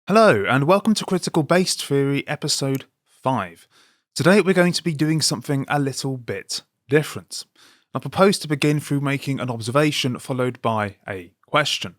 Hello, and welcome to Critical Based Theory, Episode 5. Today we're going to be doing something a little bit different. I propose to begin through making an observation followed by a question.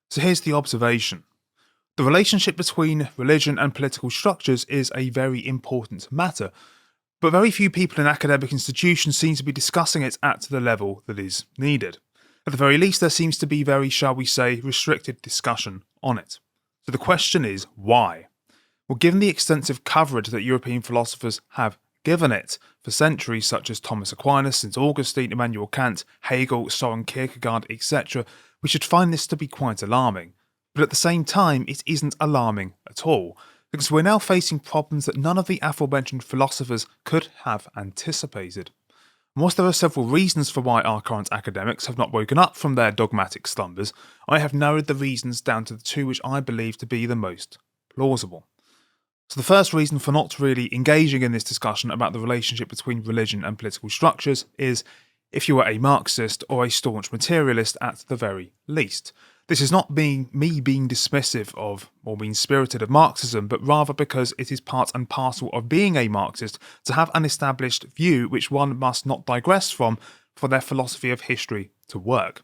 So here's the observation. The relationship between religion and political structures is a very important matter, but very few people in academic institutions seem to be discussing it at the level that is needed. At the very least, there seems to be very, shall we say, restricted discussion on it. So the question is, why? Well, given the extensive coverage that European philosophers have given it for centuries, such as Thomas Aquinas, St. Augustine, Immanuel Kant, Hegel, Soren Kierkegaard, etc., we should find this to be quite alarming. But at the same time, it isn't alarming at all, because we're now facing problems that none of the aforementioned philosophers could have anticipated. And whilst there are several reasons for why our current academics have not woken up from their dogmatic slumbers, I have narrowed the reasons down to the two which I believe to be the most plausible. So the first reason for not really engaging in this discussion about the relationship between religion and political structures is if you are a Marxist or a staunch materialist at the very least. This is not me being dismissive of or mean-spirited of Marxism, but rather because it is part and parcel of being a Marxist to have an established view which one must not digress from for their philosophy of history to work.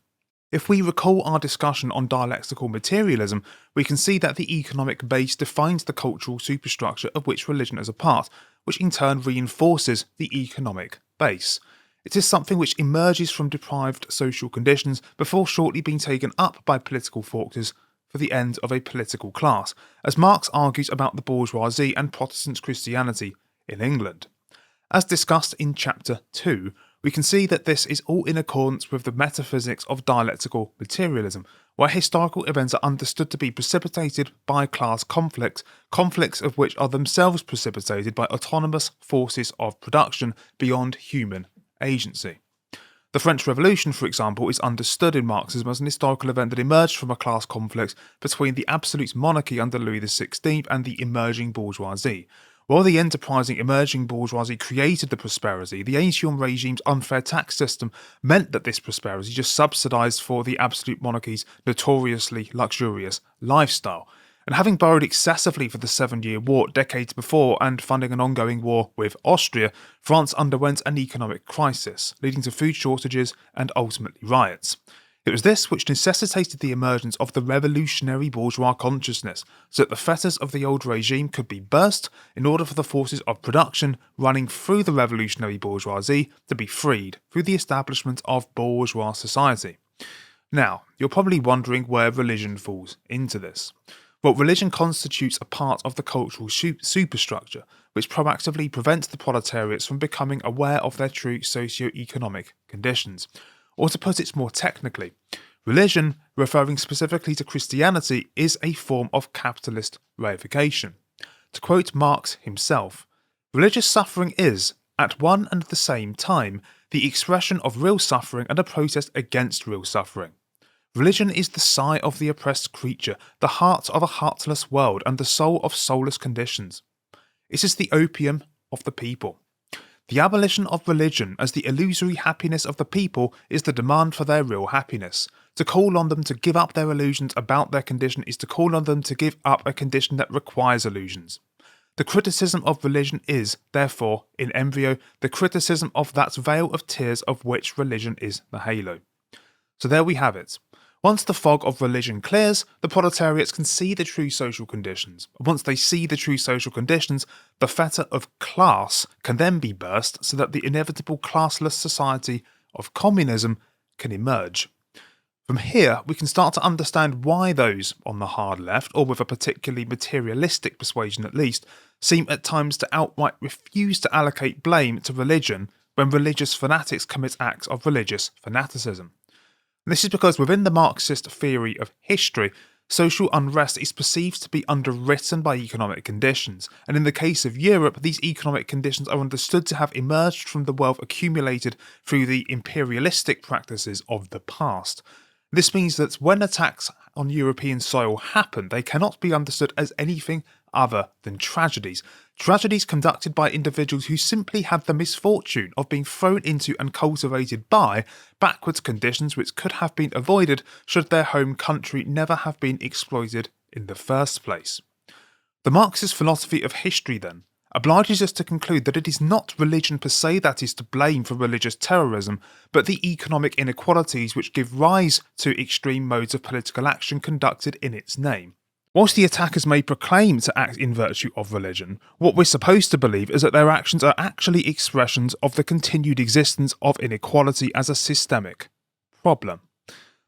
If we recall our discussion on dialectical materialism, we can see that the economic base defines the cultural superstructure of which religion is a part, which in turn reinforces the economic base. It is something which emerges from deprived social conditions before shortly being taken up by political forces for the end of a political class, as Marx argues about the bourgeoisie and Protestant Christianity in England. As discussed in Chapter 2, we can see that this is all in accordance with the metaphysics of dialectical materialism, where historical events are understood to be precipitated by class conflicts of which are themselves precipitated by autonomous forces of production beyond human agency. The French Revolution, for example, is understood in Marxism as an historical event that emerged from a class conflict between the absolute monarchy under Louis XVI and the emerging bourgeoisie. While the enterprising emerging bourgeoisie created the prosperity, the ancien regime's unfair tax system meant that this prosperity just subsidised for the absolute monarchy's notoriously luxurious lifestyle. And having borrowed excessively for the 7-Year War decades before and funding an ongoing war with Austria, France underwent an economic crisis, leading to food shortages and ultimately riots. It was this which necessitated the emergence of the revolutionary bourgeois consciousness, so that the fetters of the old regime could be burst in order for the forces of production running through the revolutionary bourgeoisie to be freed through the establishment of bourgeois society. Now, you're probably wondering where religion falls into this. Well, religion constitutes a part of the cultural superstructure, which proactively prevents the proletariats from becoming aware of their true socio-economic conditions. Or to put it more technically, religion, referring specifically to Christianity, is a form of capitalist reification. To quote Marx himself, religious suffering is, at one and the same time, the expression of real suffering and a protest against real suffering. Religion is the sigh of the oppressed creature, the heart of a heartless world, and the soul of soulless conditions. It is the opium of the people. The abolition of religion as the illusory happiness of the people is the demand for their real happiness. To call on them to give up their illusions about their condition is to call on them to give up a condition that requires illusions. The criticism of religion is, therefore, in embryo, the criticism of that veil of tears of which religion is the halo. So there we have it. Once the fog of religion clears, the proletariats can see the true social conditions. Once they see the true social conditions, the fetter of class can then be burst so that the inevitable classless society of communism can emerge. From here, we can start to understand why those on the hard left, or with a particularly materialistic persuasion at least, seem at times to outright refuse to allocate blame to religion when religious fanatics commit acts of religious fanaticism. This is because within the Marxist theory of history, social unrest is perceived to be underwritten by economic conditions, and in the case of Europe, these economic conditions are understood to have emerged from the wealth accumulated through the imperialistic practices of the past. This means that when attacks on European soil happen, they cannot be understood as anything other than tragedies. Tragedies conducted by individuals who simply had the misfortune of being thrown into and cultivated by backwards conditions which could have been avoided should their home country never have been exploited in the first place. The Marxist philosophy of history, then, obliges us to conclude that it is not religion per se that is to blame for religious terrorism, but the economic inequalities which give rise to extreme modes of political action conducted in its name. Whilst the attackers may proclaim to act in virtue of religion, what we're supposed to believe is that their actions are actually expressions of the continued existence of inequality as a systemic problem.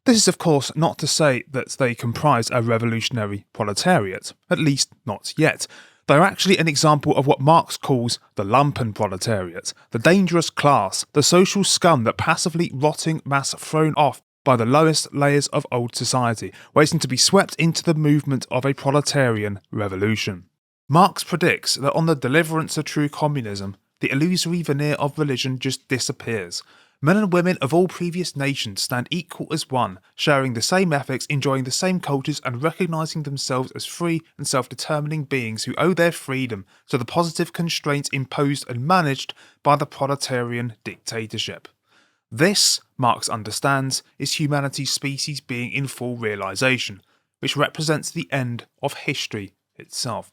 This is of course not to say that they comprise a revolutionary proletariat, at least not yet. They are actually an example of what Marx calls the lumpen proletariat, the dangerous class, the social scum that passively rotting mass thrown off by the lowest layers of old society, waiting to be swept into the movement of a proletarian revolution. Marx predicts that on the deliverance of true communism, the illusory veneer of religion just disappears. Men and women of all previous nations stand equal as one, sharing the same ethics, enjoying the same cultures, and recognizing themselves as free and self-determining beings who owe their freedom to the positive constraints imposed and managed by the proletarian dictatorship. This, Marx understands, is humanity's species being in full realization, which represents the end of history itself.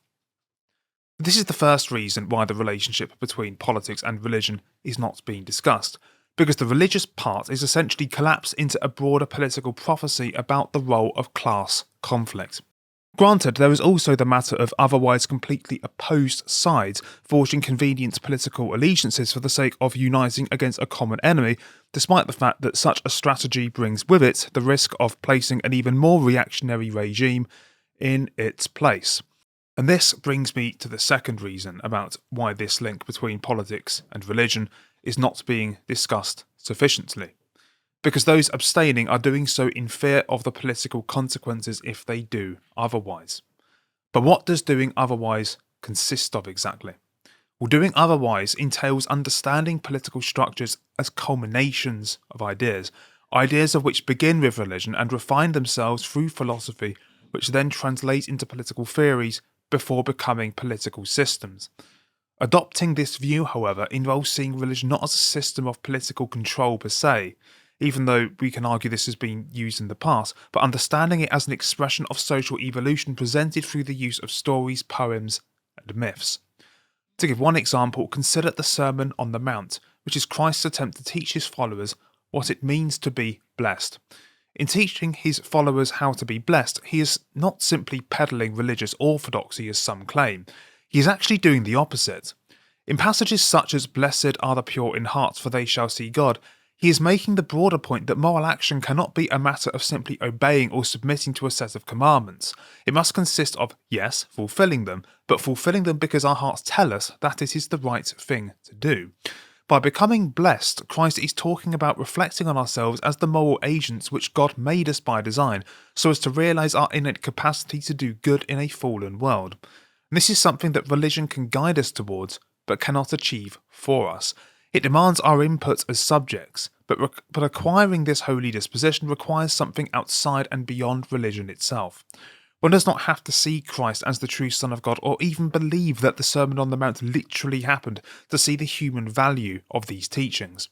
This is the first reason why the relationship between politics and religion is not being discussed, because the religious part is essentially collapsed into a broader political prophecy about the role of class conflict. Granted, there is also the matter of otherwise completely opposed sides forging convenient political allegiances for the sake of uniting against a common enemy, despite the fact that such a strategy brings with it the risk of placing an even more reactionary regime in its place. And this brings me to the second reason about why this link between politics and religion is not being discussed sufficiently. Because those abstaining are doing so in fear of the political consequences if they do otherwise. But what does doing otherwise consist of exactly? Well, doing otherwise entails understanding political structures as culminations of ideas of which begin with religion and refine themselves through philosophy, which then translate into political theories before becoming political systems. Adopting this view, however, involves seeing religion not as a system of political control per se, even though we can argue this has been used in the past, but understanding it as an expression of social evolution presented through the use of stories, poems, and myths. To give one example, consider the Sermon on the Mount, which is Christ's attempt to teach his followers what it means to be blessed. In teaching his followers how to be blessed, he is not simply peddling religious orthodoxy as some claim. He is actually doing the opposite. In passages such as "Blessed are the pure in heart, for they shall see God," he is making the broader point that moral action cannot be a matter of simply obeying or submitting to a set of commandments. It must consist of, yes, fulfilling them, but fulfilling them because our hearts tell us that it is the right thing to do. By becoming blessed, Christ is talking about reflecting on ourselves as the moral agents which God made us by design, so as to realise our innate capacity to do good in a fallen world. And this is something that religion can guide us towards, but cannot achieve for us. It demands our input as subjects, but acquiring this holy disposition requires something outside and beyond religion itself. One does not have to see Christ as the true Son of God or even believe that the Sermon on the Mount literally happened to see the human value of these teachings.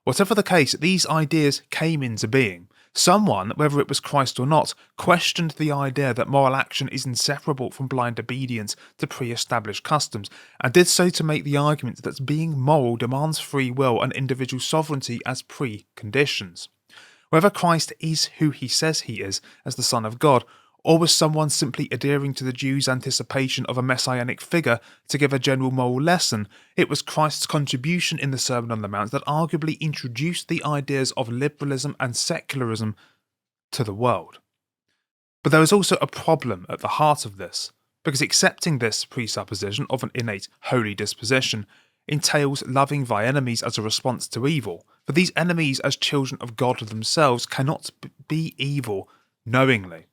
Whatever the case, these ideas came into being. Someone, whether it was Christ or not, questioned the idea that moral action is inseparable from blind obedience to pre-established customs, and did so to make the argument that being moral demands free will and individual sovereignty as preconditions. Whether Christ is who he says he is, as the Son of God, or was someone simply adhering to the Jews' anticipation of a messianic figure to give a general moral lesson, it was Christ's contribution in the Sermon on the Mount that arguably introduced the ideas of liberalism and secularism to the world. But there is also a problem at the heart of this, because accepting this presupposition of an innate holy disposition entails loving thy enemies as a response to evil, for these enemies as children of God themselves cannot be evil knowingly.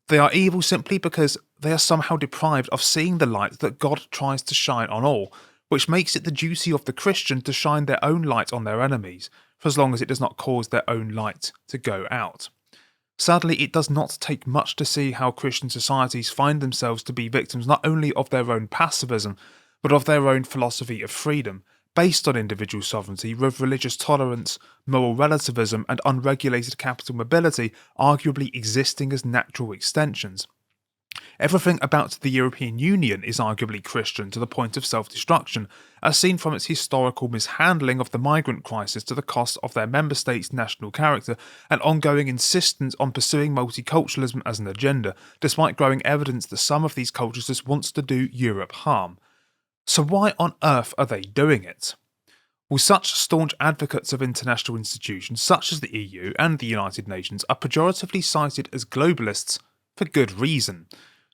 They are evil simply because they are somehow deprived of seeing the light that God tries to shine on all, which makes it the duty of the Christian to shine their own light on their enemies, for as long as it does not cause their own light to go out. Sadly, it does not take much to see how Christian societies find themselves to be victims not only of their own pacifism, but of their own philosophy of freedom, based on individual sovereignty, with religious tolerance, moral relativism, and unregulated capital mobility arguably existing as natural extensions. Everything about the European Union is arguably Christian to the point of self-destruction, as seen from its historical mishandling of the migrant crisis to the cost of their member states' national character and ongoing insistence on pursuing multiculturalism as an agenda, despite growing evidence that some of these cultures just wants to do Europe harm. So why on earth are they doing it? Well, such staunch advocates of international institutions such as the EU and the United Nations are pejoratively cited as globalists for good reason.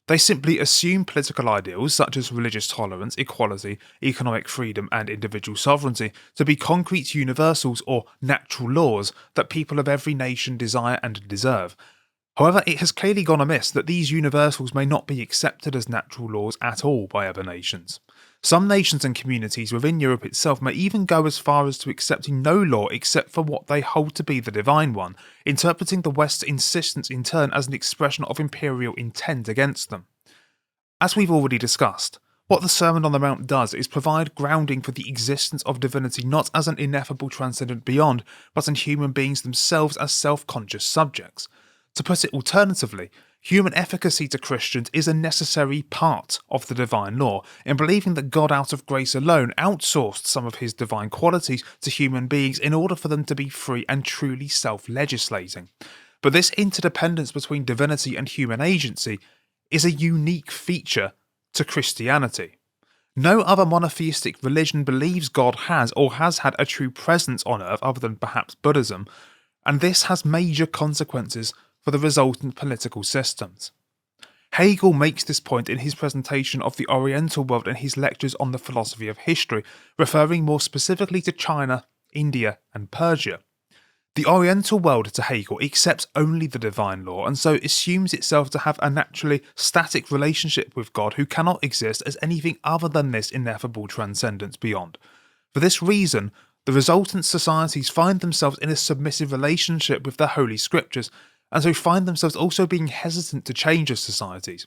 They simply assume political ideals such as religious tolerance, equality, economic freedom and individual sovereignty to be concrete universals or natural laws that people of every nation desire and deserve. However, it has clearly gone amiss that these universals may not be accepted as natural laws at all by other nations. Some nations and communities within Europe itself may even go as far as to accepting no law except for what they hold to be the divine one, interpreting the West's insistence in turn as an expression of imperial intent against them. As we've already discussed, what the Sermon on the Mount does is provide grounding for the existence of divinity not as an ineffable transcendent beyond, but in human beings themselves as self-conscious subjects. To put it alternatively, human efficacy to Christians is a necessary part of the divine law, in believing that God out of grace alone outsourced some of his divine qualities to human beings in order for them to be free and truly self-legislating. But this interdependence between divinity and human agency is a unique feature to Christianity. No other monotheistic religion believes God has or has had a true presence on earth other than perhaps Buddhism, and this has major consequences for the resultant political systems. Hegel makes this point in his presentation of the Oriental world in his lectures on the philosophy of history, referring more specifically to China, India, and Persia. The Oriental world, to Hegel, accepts only the divine law and so assumes itself to have a naturally static relationship with God who cannot exist as anything other than this ineffable transcendence beyond. For this reason, the resultant societies find themselves in a submissive relationship with the Holy Scriptures, and so find themselves also being hesitant to change as societies.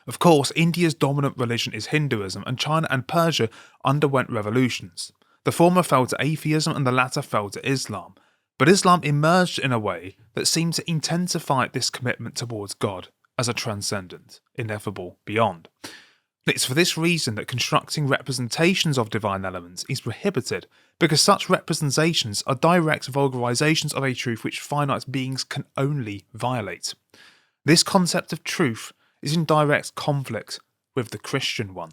Of course, India's dominant religion is Hinduism, and China and Persia underwent revolutions. The former fell to atheism and the latter fell to Islam. But Islam emerged in a way that seemed to intensify this commitment towards God as a transcendent, ineffable beyond. It's for this reason that constructing representations of divine elements is prohibited, because such representations are direct vulgarizations of a truth which finite beings can only violate. This concept of truth is in direct conflict with the Christian one.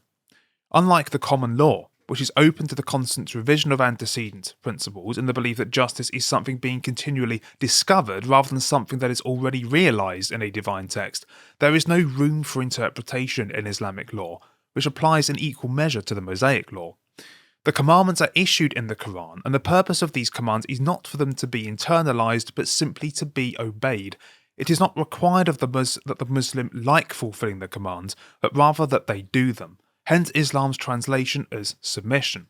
Unlike the common law, which is open to the constant revision of antecedent principles in the belief that justice is something being continually discovered rather than something that is already realised in a divine text, there is no room for interpretation in Islamic law, which applies in equal measure to the Mosaic law. The commandments are issued in the Quran, and the purpose of these commands is not for them to be internalised, but simply to be obeyed. It is not required of that the Muslim like fulfilling the commands, but rather that they do them. Hence Islam's translation as submission.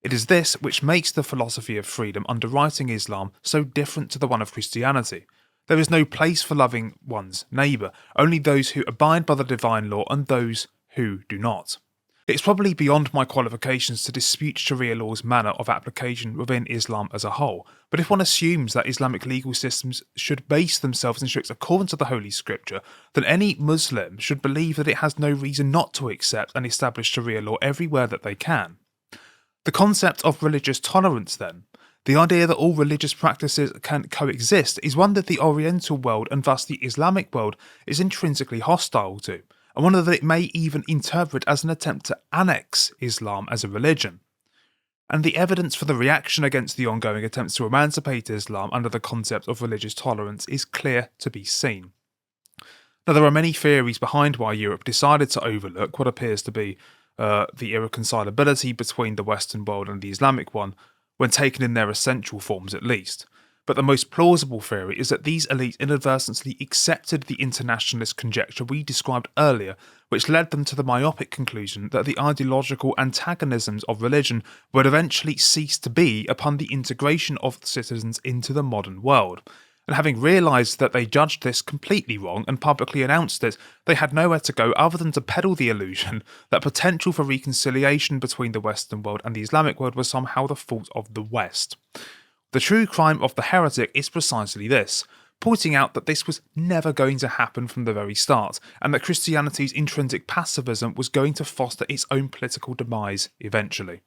It is this which makes the philosophy of freedom underwriting Islam so different to the one of Christianity. There is no place for loving one's neighbour, only those who abide by the divine law and those who do not. It's probably beyond my qualifications to dispute Sharia law's manner of application within Islam as a whole, but if one assumes that Islamic legal systems should base themselves in strict accordance to the Holy Scripture, then any Muslim should believe that it has no reason not to accept and establish Sharia law everywhere that they can. The concept of religious tolerance, then, the idea that all religious practices can coexist, is one that the Oriental world and thus the Islamic world is intrinsically hostile to, and one that it may even interpret as an attempt to annex Islam as a religion. And the evidence for the reaction against the ongoing attempts to emancipate Islam under the concept of religious tolerance is clear to be seen. Now, there are many theories behind why Europe decided to overlook what appears to be the irreconcilability between the Western world and the Islamic one, when taken in their essential forms at least. But the most plausible theory is that these elites inadvertently accepted the internationalist conjecture we described earlier, which led them to the myopic conclusion that the ideological antagonisms of religion would eventually cease to be upon the integration of citizens into the modern world. And having realised that they judged this completely wrong and publicly announced it, they had nowhere to go other than to peddle the illusion that potential for reconciliation between the Western world and the Islamic world was somehow the fault of the West. The true crime of the heretic is precisely this: pointing out that this was never going to happen from the very start, and that Christianity's intrinsic pacifism was going to foster its own political demise eventually.